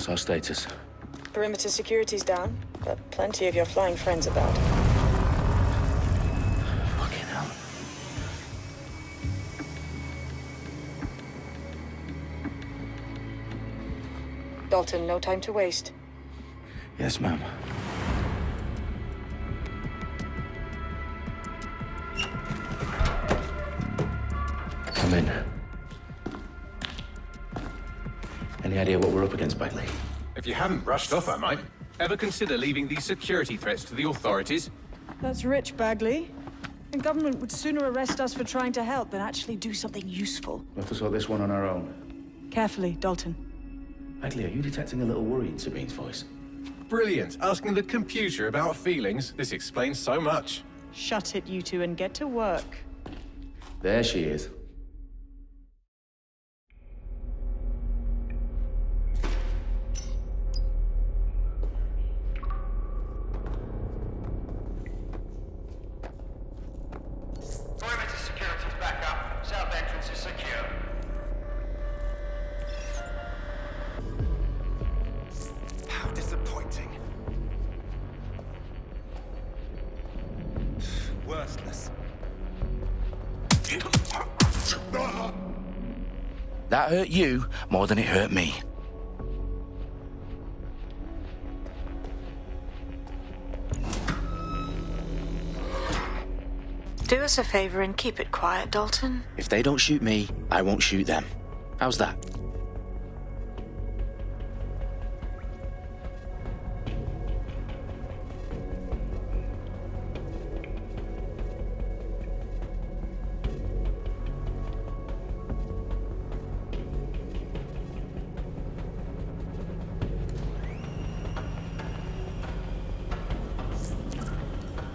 What's our status? Perimeter security's down, but plenty of your flying friends about. Fucking hell. Dalton, no time to waste. Yes, ma'am. Come in. Any idea what we're up against, Bagley? If you hadn't brushed off, I might. Ever consider leaving these security threats to the authorities? That's rich, Bagley. The government would sooner arrest us for trying to help than actually do something useful. We'll have to sort this one on our own. Carefully, Dalton. Bagley, are you detecting a little worry in Sabine's voice? Brilliant. Asking the computer about feelings. This explains so much. Shut it, you two, and get to work. There she is. Perimeter security's back up. South entrance is secure. How disappointing. Worthless. That hurt you more than it hurt me. Do us a favor and keep it quiet, Dalton. If they don't shoot me, I won't shoot them. How's that?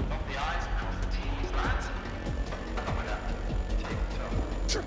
Dot the I's, cross the T's, lads. Coming up. Tick-tock.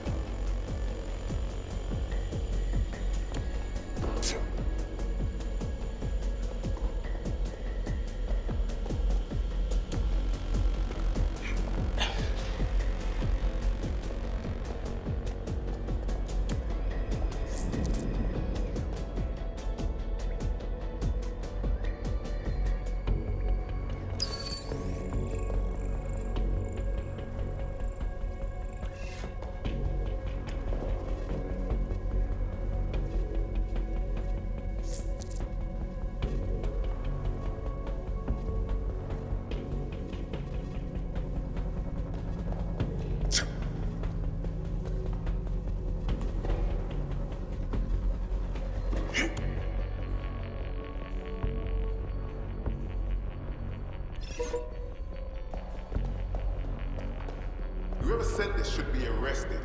Whoever said this should be arrested.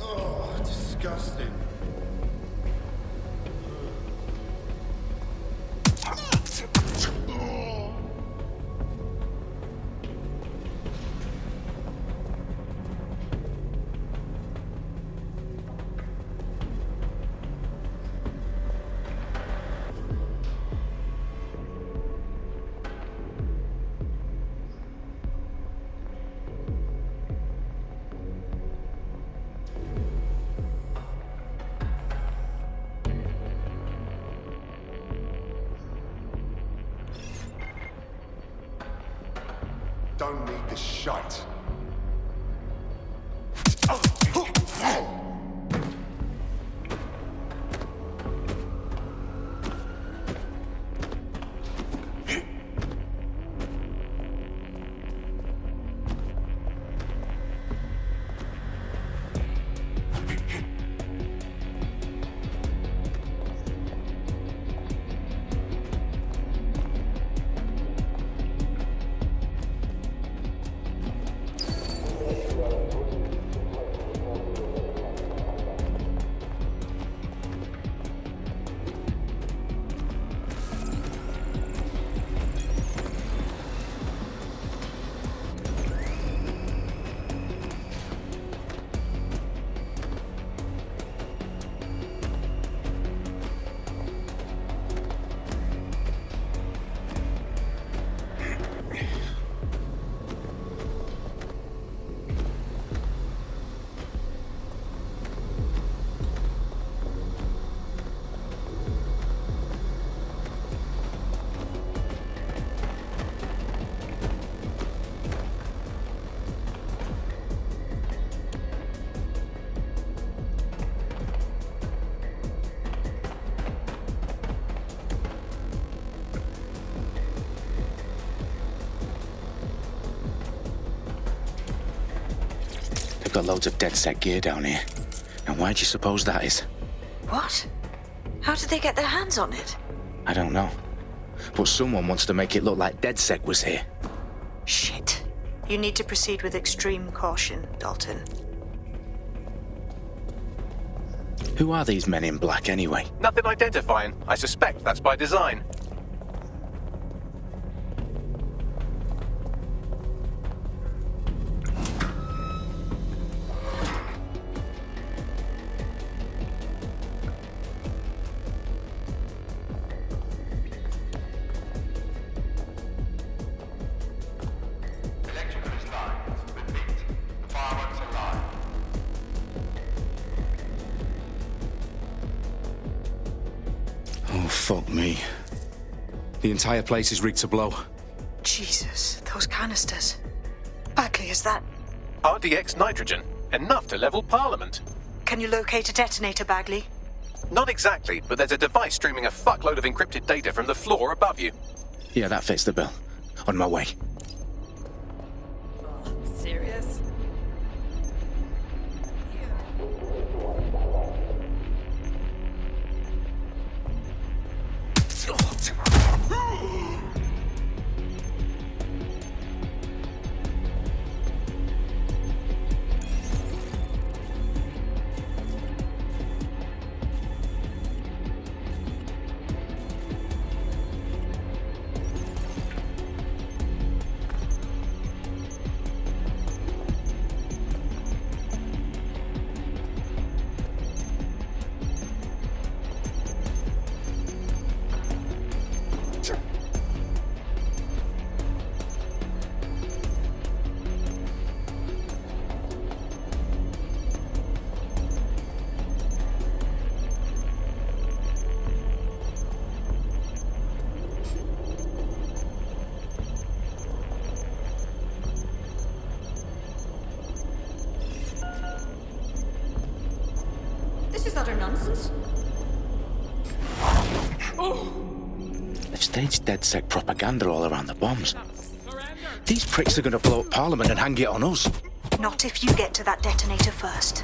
Oh, disgusting. Don't need the shite. got loads of DedSec gear down here. And why do you suppose that is? What? How did they get their hands on it? I don't know. But someone wants to make it look like DedSec was here. Shit. You need to proceed with extreme caution, Dalton. Who are these men in black anyway? Nothing identifying. I suspect that's by design. Electrical is live. Repeat. Fireworks are live. Oh, fuck me. The entire place is rigged to blow. Jesus, those canisters. Bagley, is that... RDX nitrogen. Enough to level Parliament. Can you locate a detonator, Bagley? Not exactly, but there's a device streaming a fuckload of encrypted data from the floor above you. Yeah, that fits the bill. On my way. Serious? This is utter nonsense. They've staged DedSec propaganda all around the bombs. These pricks are gonna blow up Parliament and hang it on us. Not if you get to that detonator first.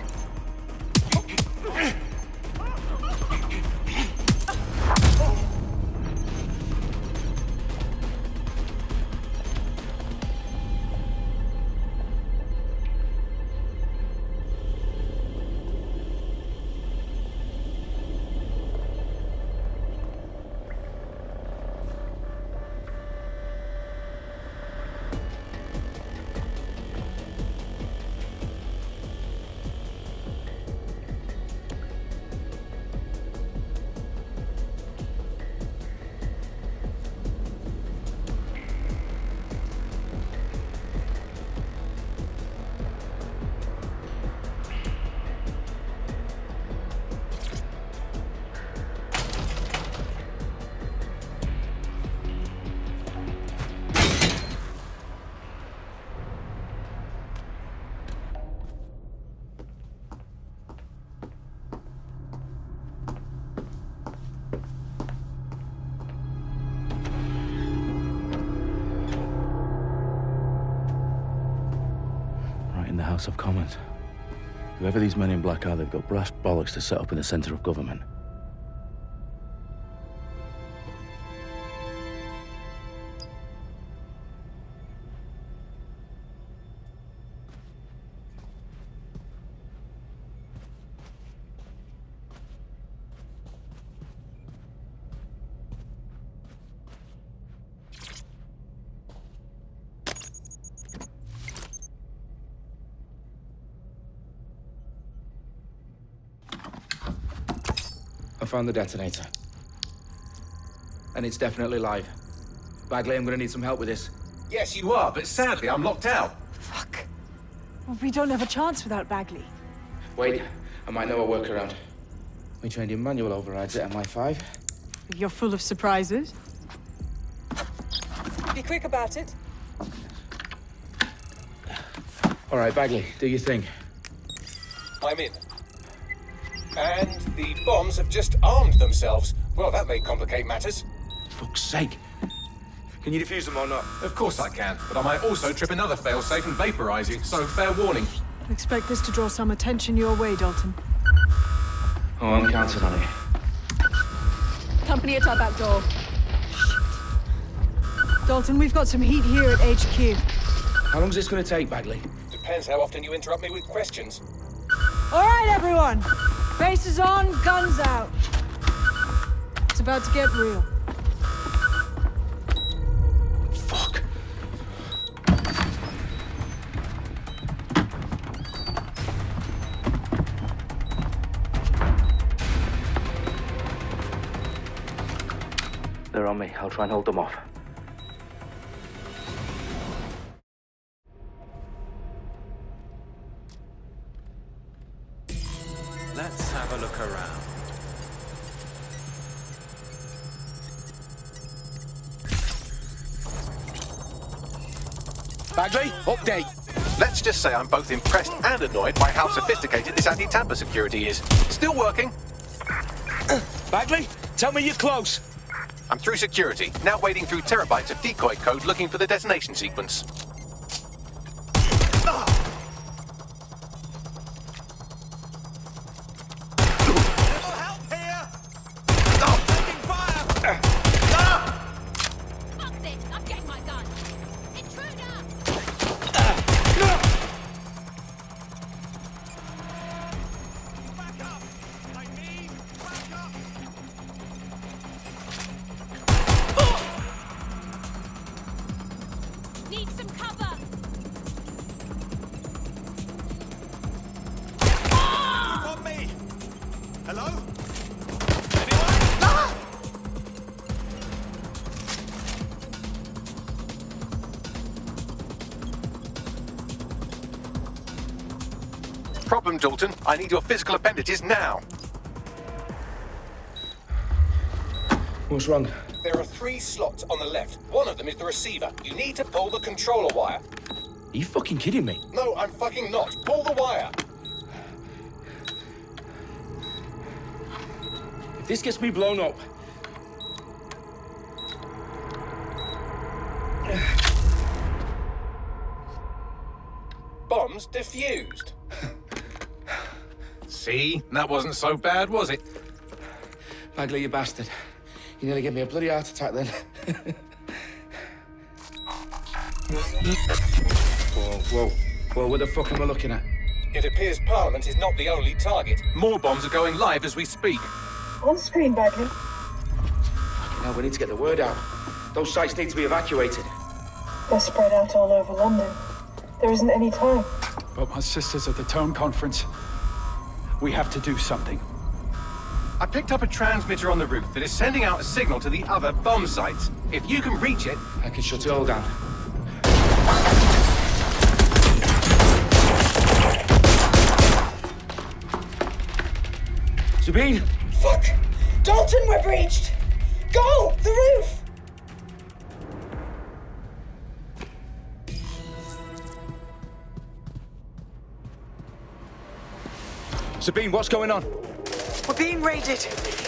In the House of Commons. Whoever these men in black are, they've got brass bollocks to set up in the centre of government. I found the detonator. And it's definitely live. Bagley, I'm gonna need some help with this. Yes, you are, but sadly I'm locked out. Fuck. Well, we don't have a chance without Bagley. Wait, I might know a workaround. We trained in manual overrides at MI5. You're full of surprises. Be quick about it. All right, Bagley, do your thing. I'm in. And the bombs have just armed themselves. Well, that may complicate matters. Fuck's sake. Can you defuse them or not? Of course I can, but I might also trip another failsafe and vaporize you, so fair warning. Expect this to draw some attention your way, Dalton. Oh, I'm counting on it. Company at our back door. Dalton, we've got some heat here at HQ. How long's this going to take, Bagley? Depends how often you interrupt me with questions. All right, everyone. Faces on, guns out. It's about to get real. Fuck. They're on me. I'll try and hold them off. Let's have a look around. Bagley, update. Let's just say I'm both impressed and annoyed by how sophisticated this anti-tamper security is. Still working. Bagley, tell me you're close. I'm through security, now wading through terabytes of decoy code looking for the detonation sequence. Fuck this! I'm getting my gun! Intruder! Back up! I mean, back up! Need some cover! You want me? Hello? Anyone? Problem, Dalton. I need your physical appendages now. What's wrong? There are 3 slots on the left. One of them is the receiver. You need to pull the controller wire. Are you fucking kidding me? No, I'm fucking not. Pull the wire. If this gets me blown up... Bombs defused. See? That wasn't so bad, was it? Bagley, you bastard. You nearly gave me a bloody heart attack then. Whoa, what the fuck am I looking at? It appears Parliament is not the only target. More bombs are going live as we speak. On screen, Bagley. Now we need to get the word out. Those sites need to be evacuated. They're spread out all over London. There isn't any time. But my sister's at the Tone Conference. We have to do something. I picked up a transmitter on the roof that is sending out a signal to the other bomb sites. If you can reach it... I can shut it all down. Sabine! Fuck! Dalton, we're breached! Go! The roof! Sabine, what's going on? We're being raided.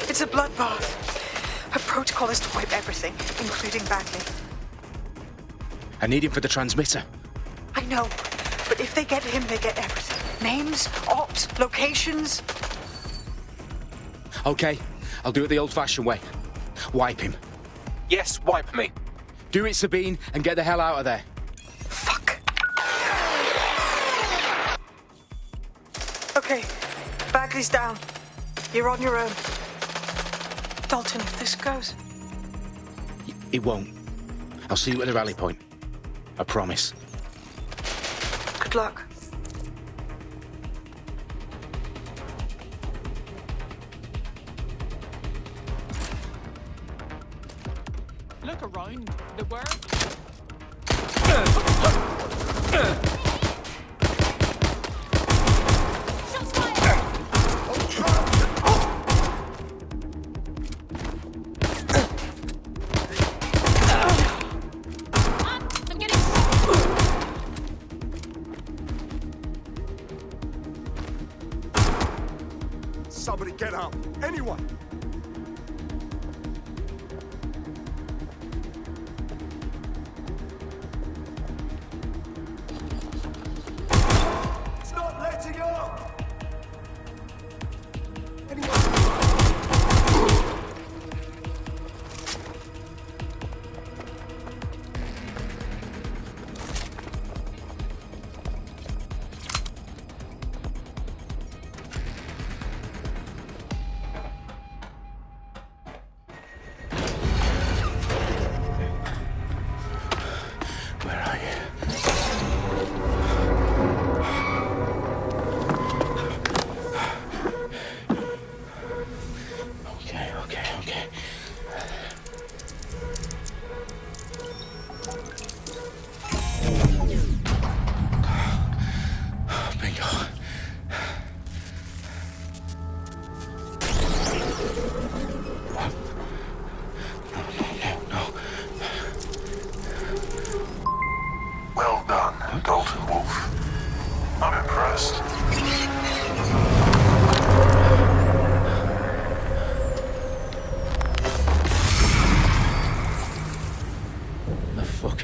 It's a bloodbath. Her protocol is to wipe everything, including Bagley. I need him for the transmitter. I know, but if they get him, they get everything. Names, ops, locations. Okay, I'll do it the old-fashioned way. Wipe him. Yes, wipe me. Do it, Sabine, and get the hell out of there. Fuck. Okay, Bagley's down. You're on your own. Dalton, if this goes... It won't. I'll see you at the rally point. I promise. Good luck. Look around. The world. Shots fired! I'm getting... Somebody get up. Anyone. It's not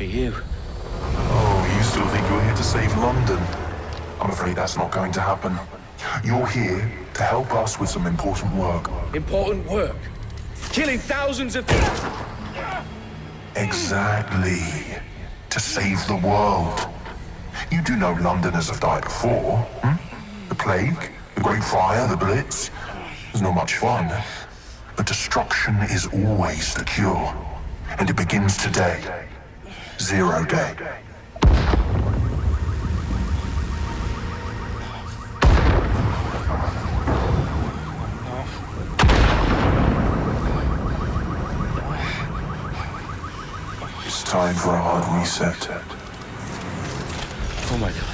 for you. Oh, you still think you're here to save London? I'm afraid that's not going to happen. You're here to help us with some important work. Important work. Killing thousands of... Exactly. To save the world. You do know Londoners have died before, hmm? The Plague, the Great Fire, the Blitz. It's not much fun. But destruction is always the cure. And it begins today. Zero Day. It's time for a hard reset. Oh my god.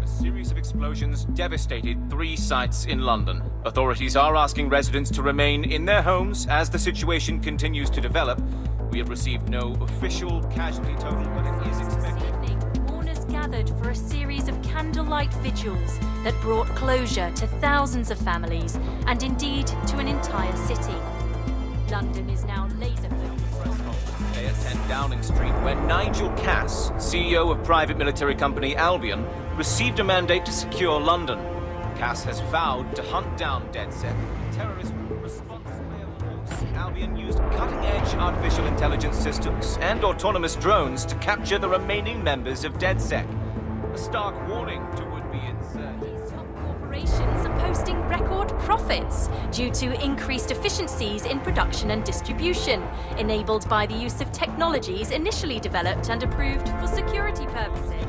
A series of explosions devastated 3 sites in London. Authorities are asking residents to remain in their homes as the situation continues to develop. We have received no official casualty total, but it is expected. This evening, mourners gathered for a series of candlelight vigils that brought closure to thousands of families and indeed to an entire city. London is now laser-focused. AS10 Downing Street, where Nigel Cass, CEO of private military company Albion, received a mandate to secure London. Cass has vowed to hunt down DedSec, terrorist response layer force. Albion used cutting-edge artificial intelligence systems and autonomous drones to capture the remaining members of DedSec. A stark warning to would-be insurgents. Top corporations are posting record profits due to increased efficiencies in production and distribution, enabled by the use of technologies initially developed and approved for security purposes.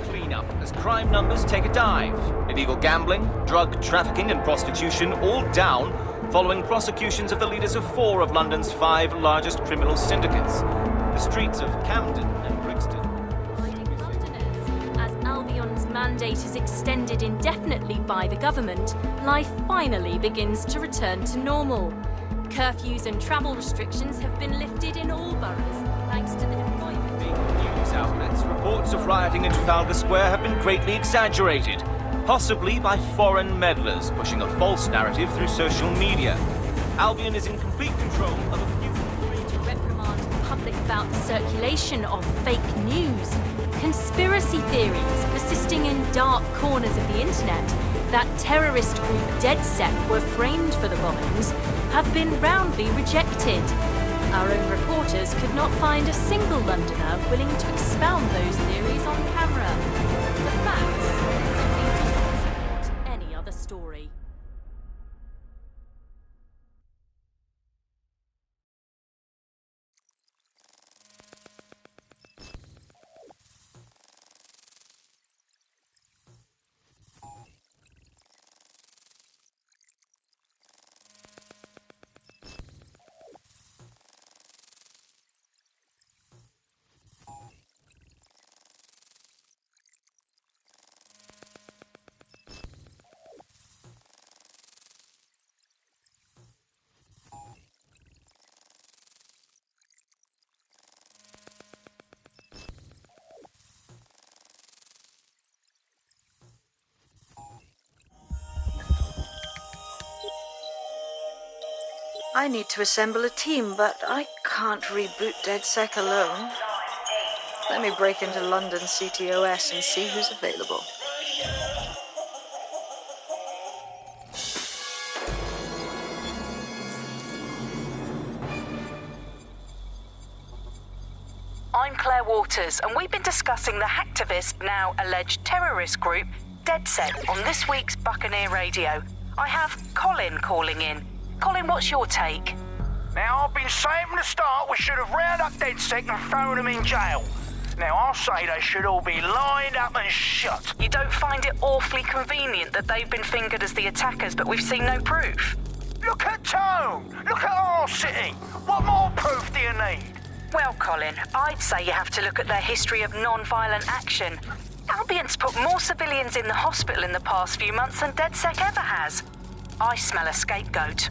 Cleanup as crime numbers take a dive. Illegal gambling, drug trafficking and prostitution all down following prosecutions of the leaders of 4 of London's 5 largest criminal syndicates. The streets of Camden and Brixton. Guiding Londoners. As Albion's mandate is extended indefinitely by the government, life finally begins to return to normal. Curfews and travel restrictions have been lifted in all boroughs, thanks to the deployment. News outlets, reports of rioting in Trafalgar Square have been greatly exaggerated, possibly by foreign meddlers pushing a false narrative through social media. Albion is in complete control of a few... To reprimand the public about the circulation of fake news, conspiracy theories persisting in dark corners of the internet that terrorist group DedSec were framed for the bombings have been roundly rejected. Our own reporters could not find a single Londoner willing to expound those theories on camera. The facts simply do not support any other story. I need to assemble a team, but I can't reboot DedSec alone. Let me break into London CTOS and see who's available. I'm Claire Waters, and we've been discussing the hacktivist, now alleged terrorist group, DedSec, on this week's Buccaneer Radio. I have Colin calling in. Colin, what's your take? Now, I've been saying from the start we should have rounded up DedSec and thrown them in jail. Now, I'll say they should all be lined up and shot. You don't find it awfully convenient that they've been fingered as the attackers, but we've seen no proof? Look at Tone! Look at our city! What more proof do you need? Well, Colin, I'd say you have to look at their history of non-violent action. Albion's put more civilians in the hospital in the past few months than DedSec ever has. I smell a scapegoat.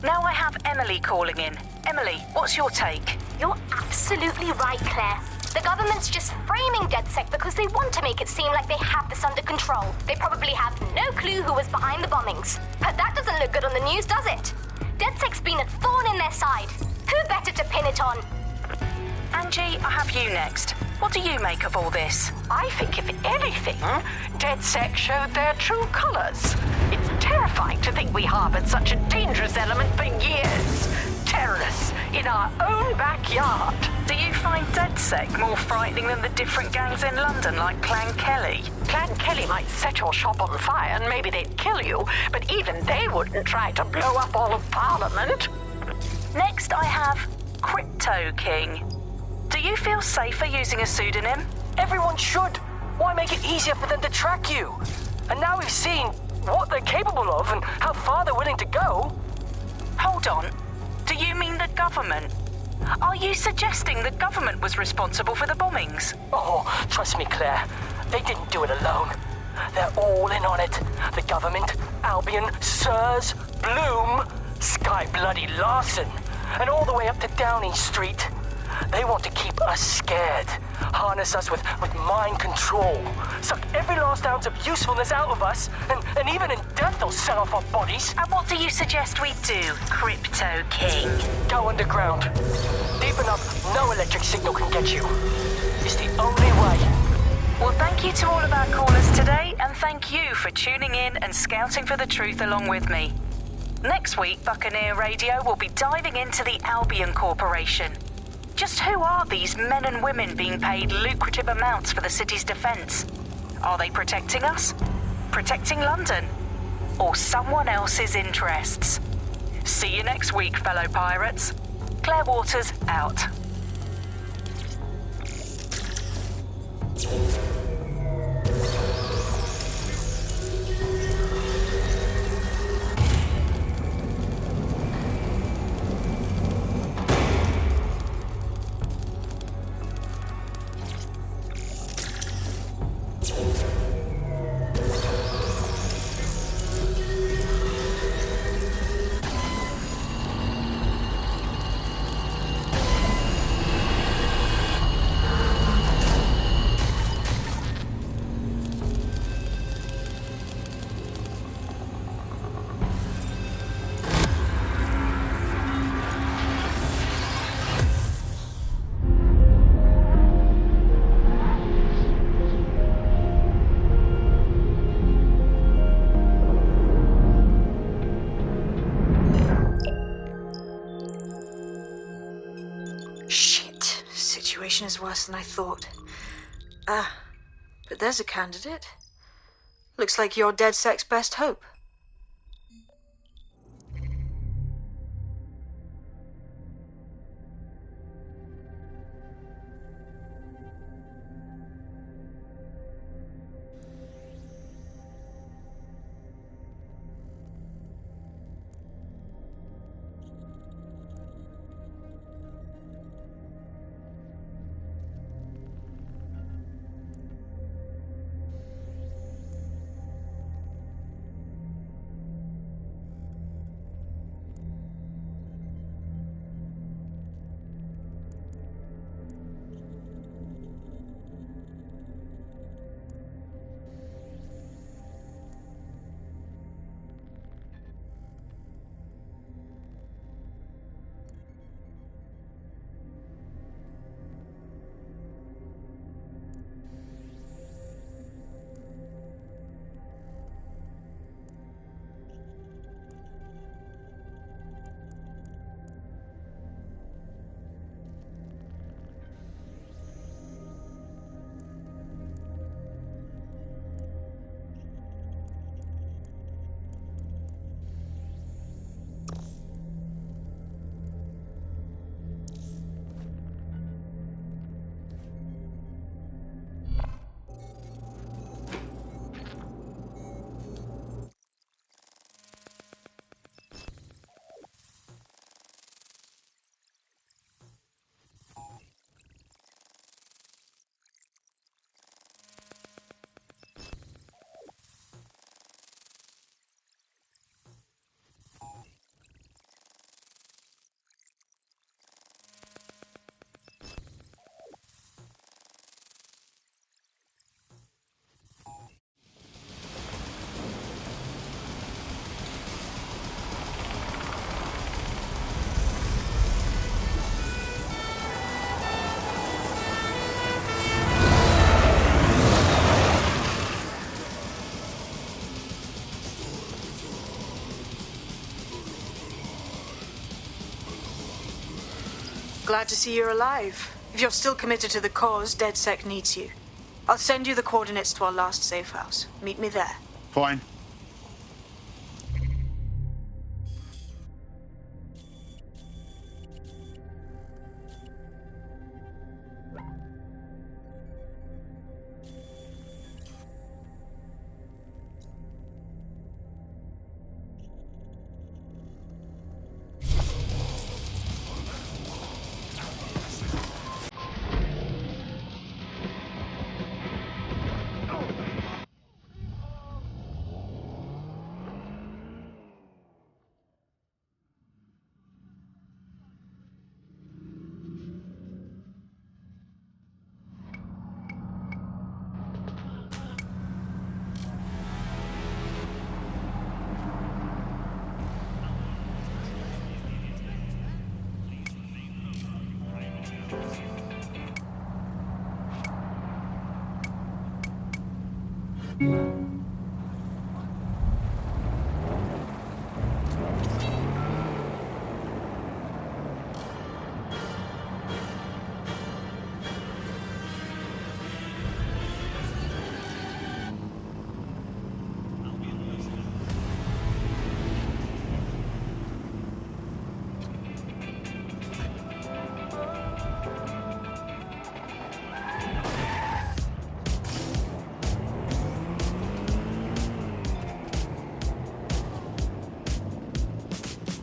Now I have Emily calling in. Emily, what's your take? You're absolutely right, Claire. The government's just framing DedSec because they want to make it seem like they have this under control. They probably have no clue who was behind the bombings. But that doesn't look good on the news, does it? DedSec's been a thorn in their side. Who better to pin it on? Angie, I have you next. What do you make of all this? I think, if anything, DedSec showed their true colors. It's terrifying to think we harbored such a dangerous element for years. Terrorists in our own backyard. Do you find DedSec more frightening than the different gangs in London, like Clan Kelly? Clan Kelly might set your shop on fire and maybe they'd kill you, but even they wouldn't try to blow up all of Parliament. Next, I have Crypto King. Do you feel safer using a pseudonym? Everyone should. Why make it easier for them to track you? And now we've seen what they're capable of and how far they're willing to go. Hold on. Do you mean the government? Are you suggesting the government was responsible for the bombings? Oh, trust me, Claire. They didn't do it alone. They're all in on it. The government, Albion, Sirs, Bloom, Sky Bloody Larson, and all the way up to Downing Street. They want to keep us scared, harness us with mind control, suck every last ounce of usefulness out of us, and even in death they'll sell off our bodies. And what do you suggest we do, Crypto King? Go underground. Deep enough, no electric signal can get you. It's the only way. Well, thank you to all of our callers today, and thank you for tuning in and scouting for the truth along with me. Next week, Buccaneer Radio will be diving into the Albion Corporation. Just who are these men and women being paid lucrative amounts for the city's defense? Are they protecting us? Protecting London? Or someone else's interests? See you next week, fellow pirates. Claire Waters, out. Is worse than I thought. But there's a candidate. Looks like you're DedSec's best hope. Glad to see you're alive. If you're still committed to the cause, DedSec needs you. I'll send you the coordinates to our last safe house. Meet me there. Fine.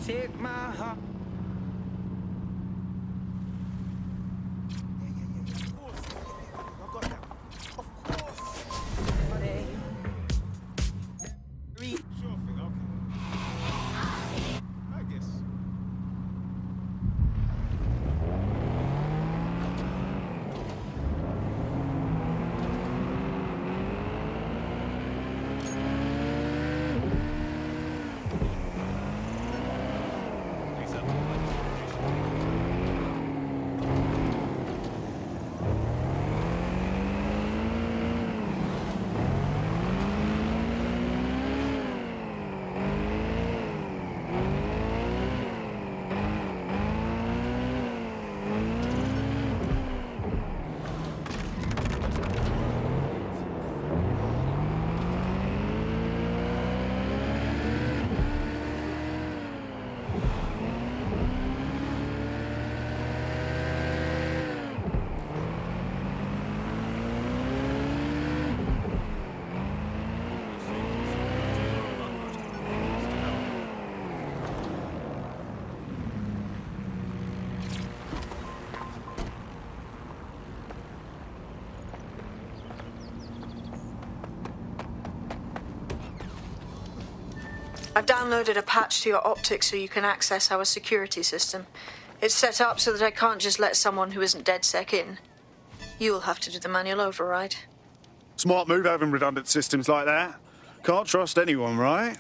Take my heart. I've downloaded a patch to your optics so you can access our security system. It's set up so that I can't just let someone who isn't DedSec in. You'll have to do the manual override. Smart move having redundant systems like that. Can't trust anyone, right?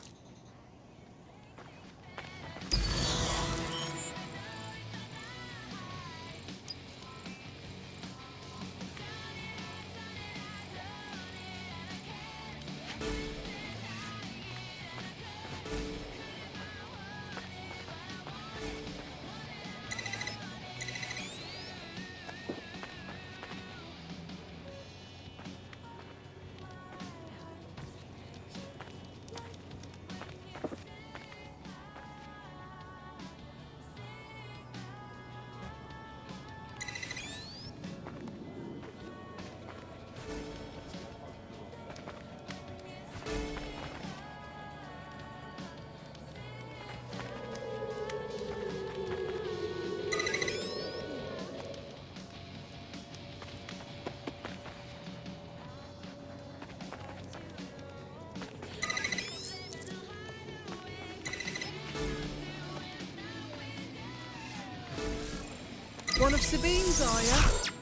One of Sabine's, are you?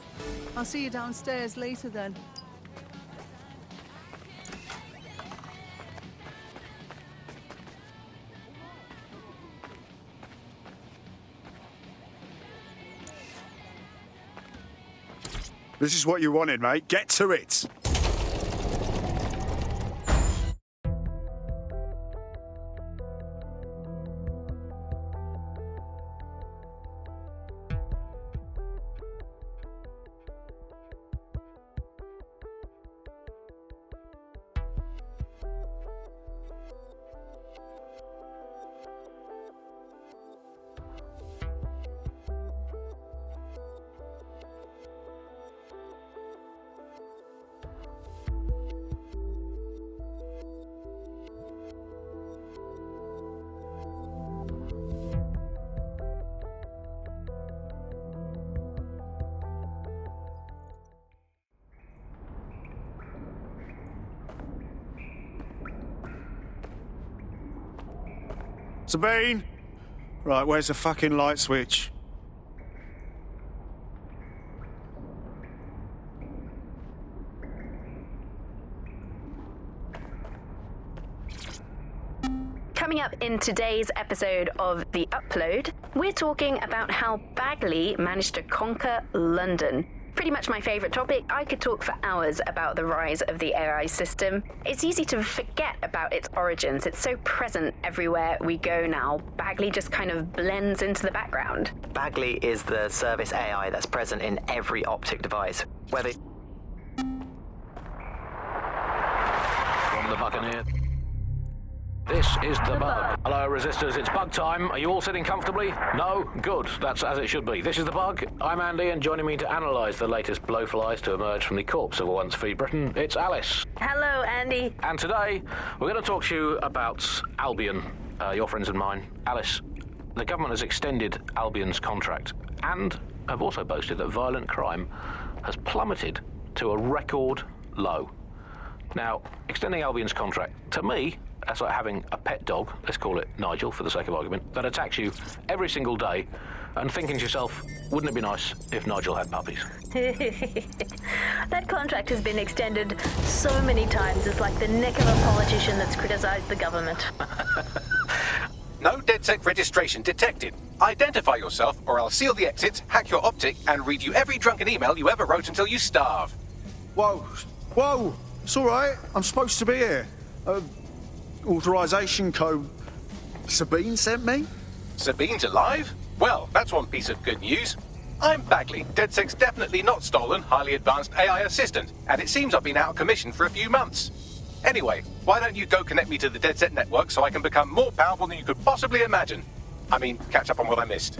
I'll see you downstairs later then. This is what you wanted, mate. Get to it. Sabine? Right, where's the fucking light switch? Coming up in today's episode of The Upload, we're talking about how Bagley managed to conquer London. Pretty much my favourite topic. I could talk for hours about the rise of the AI system. It's easy to forget about its origins. It's so present everywhere we go now. Bagley just kind of blends into the background. Bagley is the service AI that's present in every optic device, whether... From the Buccaneer. This is the bug. Hello, resistors. It's bug time. Are you all sitting comfortably? No? Good. That's as it should be. This is the bug. I'm Andy, and joining me to analyse the latest blowflies to emerge from the corpse of a once free Britain, it's Alice. Hello, Andy. And today, we're going to talk to you about Albion, your friends and mine. Alice, the government has extended Albion's contract and have also boasted that violent crime has plummeted to a record low. Now, extending Albion's contract, to me, that's like having a pet dog, let's call it Nigel for the sake of argument, that attacks you every single day and thinking to yourself, wouldn't it be nice if Nigel had puppies? That contract has been extended so many times, it's like the neck of a politician that's criticised the government. No DedSec registration detected. Identify yourself or I'll seal the exits, hack your optic, and read you every drunken email you ever wrote until you starve. Whoa, whoa, it's all right. I'm supposed to be here. Authorization code Sabine sent me? Sabine's alive? Well, that's one piece of good news. I'm Bagley, DedSec's definitely not stolen, highly advanced AI assistant, and it seems I've been out of commission for a few months. Anyway, why don't you go connect me to the DedSec network so I can become more powerful than you could possibly imagine? I mean, catch up on what I missed.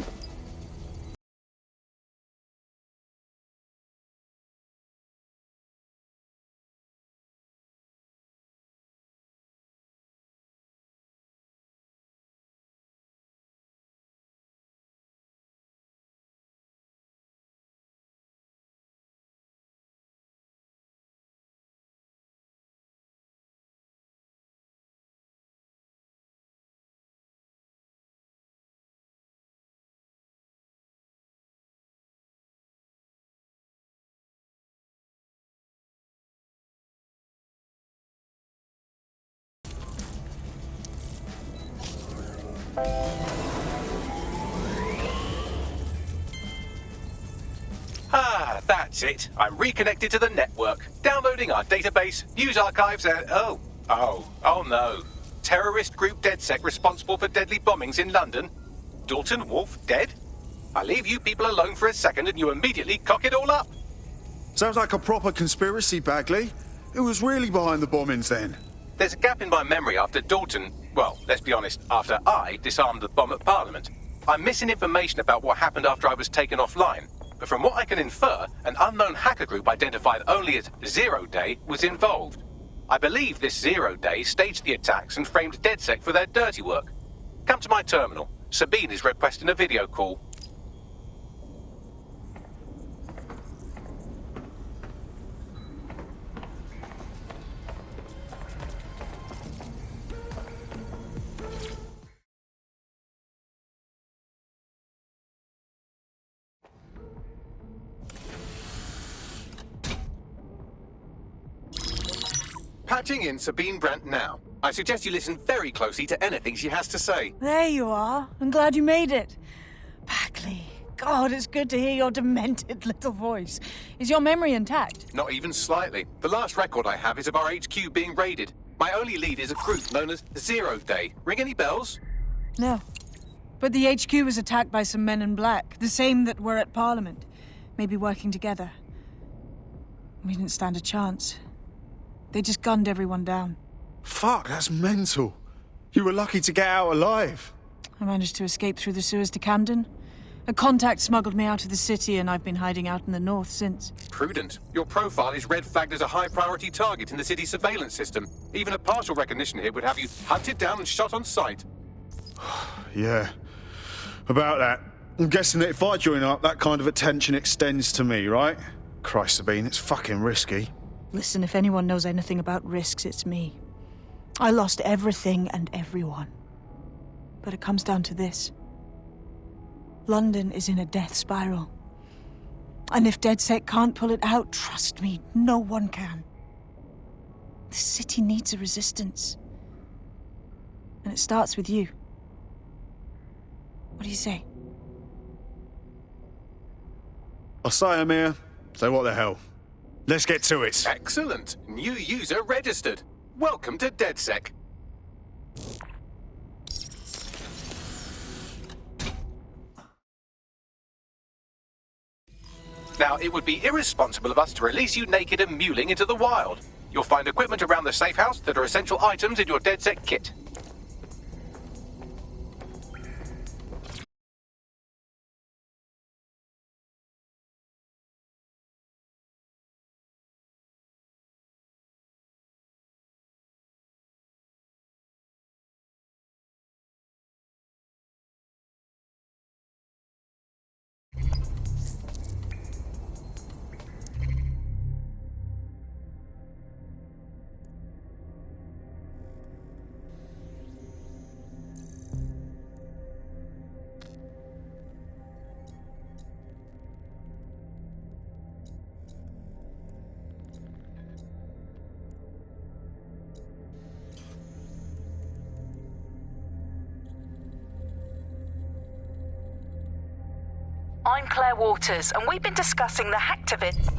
Ah, that's it. I'm reconnected to the network, downloading our database, news archives, and oh no. Terrorist group DedSec responsible for deadly bombings in London? Dalton Wolf dead? I leave you people alone for a second and you immediately cock it all up. Sounds like a proper conspiracy, Bagley. Who was really behind the bombings then? There's a gap in my memory after Dalton, well, let's be honest, after I disarmed the bomb at Parliament. I'm missing information about what happened after I was taken offline. But from what I can infer, an unknown hacker group identified only as Zero Day was involved. I believe this Zero Day staged the attacks and framed DedSec for their dirty work. Come to my terminal. Sabine is requesting a video call. Patching in Sabine Brandt now. I suggest you listen very closely to anything she has to say. There you are. I'm glad you made it. Bagley. God, it's good to hear your demented little voice. Is your memory intact? Not even slightly. The last record I have is of our HQ being raided. My only lead is a group known as Zero Day. Ring any bells? No. But the HQ was attacked by some men in black, the same that were at Parliament. Maybe working together. We didn't stand a chance. They just gunned everyone down. Fuck, that's mental. You were lucky to get out alive. I managed to escape through the sewers to Camden. A contact smuggled me out of the city and I've been hiding out in the north since. Prudent. Your profile is red flagged as a high-priority target in the city's surveillance system. Even a partial recognition here would have you hunted down and shot on sight. Yeah, about that. I'm guessing that if I join up, that kind of attention extends to me, right? Christ, Sabine, it's fucking risky. Listen, if anyone knows anything about risks, it's me. I lost everything and everyone. But it comes down to this. London is in a death spiral. And if DedSec can't pull it out, trust me, no one can. The city needs a resistance. And it starts with you. What do you say? I say, Amir, so what the hell? Let's get to it. Excellent. New user registered. Welcome to DedSec. Now, it would be irresponsible of us to release you naked and mewling into the wild. You'll find equipment around the safe house that are essential items in your DedSec kit. I'm Claire Waters, and we've been discussing the hacktivist.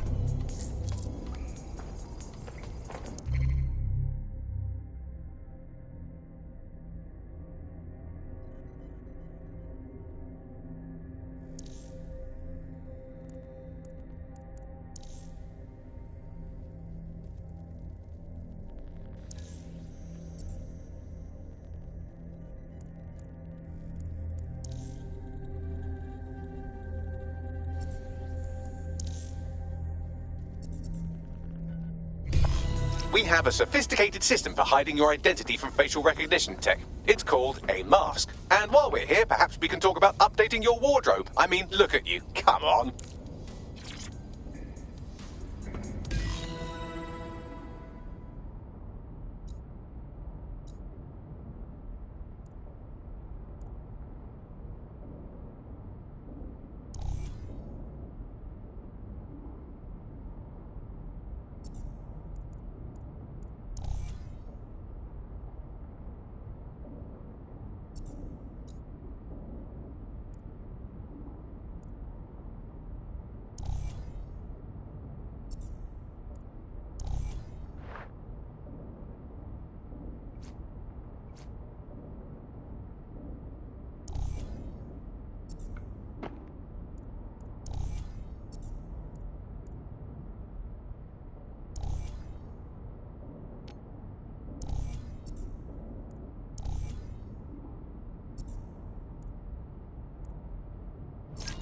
We have a sophisticated system for hiding your identity from facial recognition tech. It's called a mask. And while we're here, perhaps we can talk about updating your wardrobe. I mean, look at you. Come on.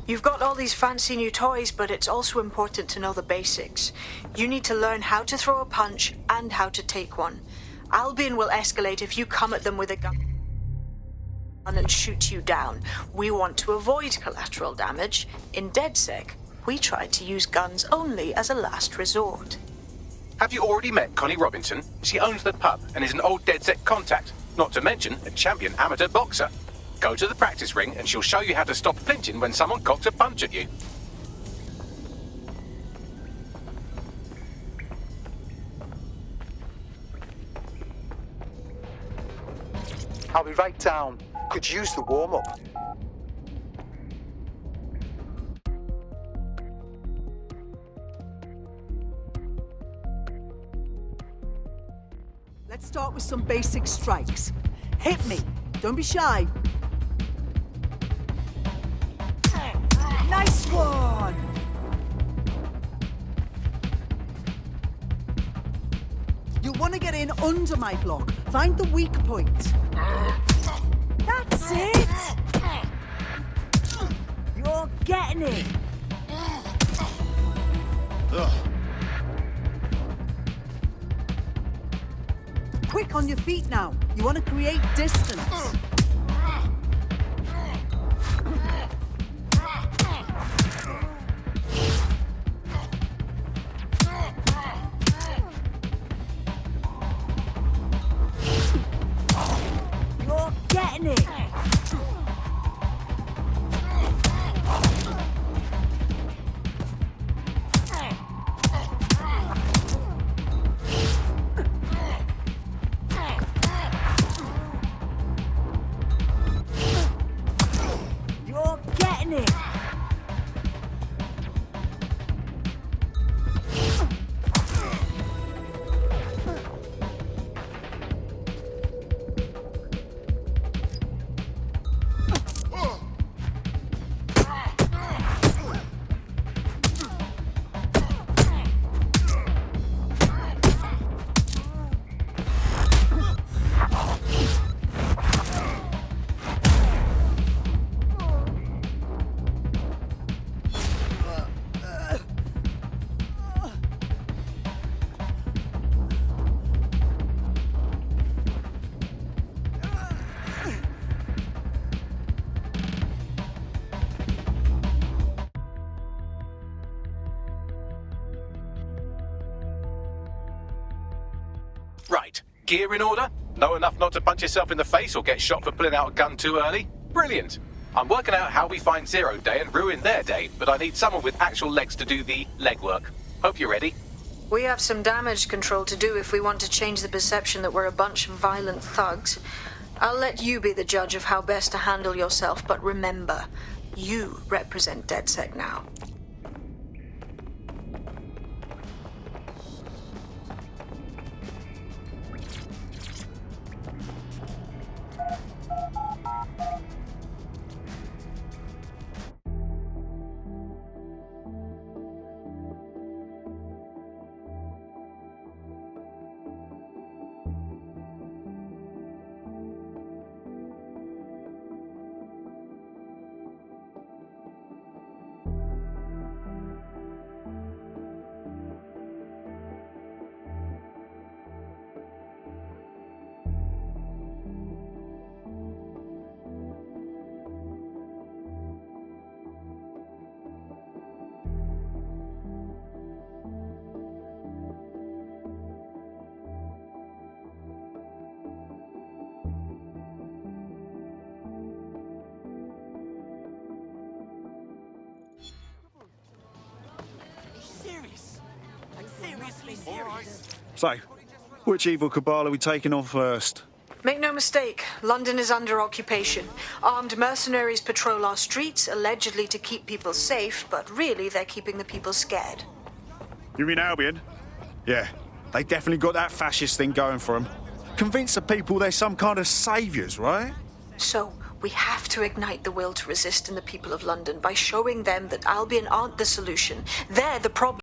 You've got all these fancy new toys, but it's also important to know the basics. You need to learn how to throw a punch and how to take one. Albion will escalate if you come at them with a gun and shoot you down. We want to avoid collateral damage. In DedSec, we try to use guns only as a last resort. Have you already met Connie Robinson? She owns the pub and is an old DedSec contact, not to mention a champion amateur boxer. Go to the practice ring and she'll show you how to stop flinching when someone cocks a punch at you. I'll be right down. Could use the warm-up. Let's start with some basic strikes. Hit me. Don't be shy. Nice one! You'll want to get in under my block. Find the weak point. That's it! You're getting it! Quick on your feet now. You want to create distance. You're getting it! Right. Gear in order? Know enough not to punch yourself in the face or get shot for pulling out a gun too early? Brilliant. I'm working out how we find Zero Day and ruin their day, but I need someone with actual legs to do the legwork. Hope you're ready. We have some damage control to do if we want to change the perception that we're a bunch of violent thugs. I'll let you be the judge of how best to handle yourself, but remember, you represent DedSec now. So, which evil cabal are we taking on first? Make no mistake, London is under occupation. Armed mercenaries patrol our streets, allegedly to keep people safe, but really they're keeping the people scared. You mean Albion? Yeah, they definitely got that fascist thing going for them. Convince the people they're some kind of saviours, right? So, we have to ignite the will to resist in the people of London by showing them that Albion aren't the solution. They're the problem.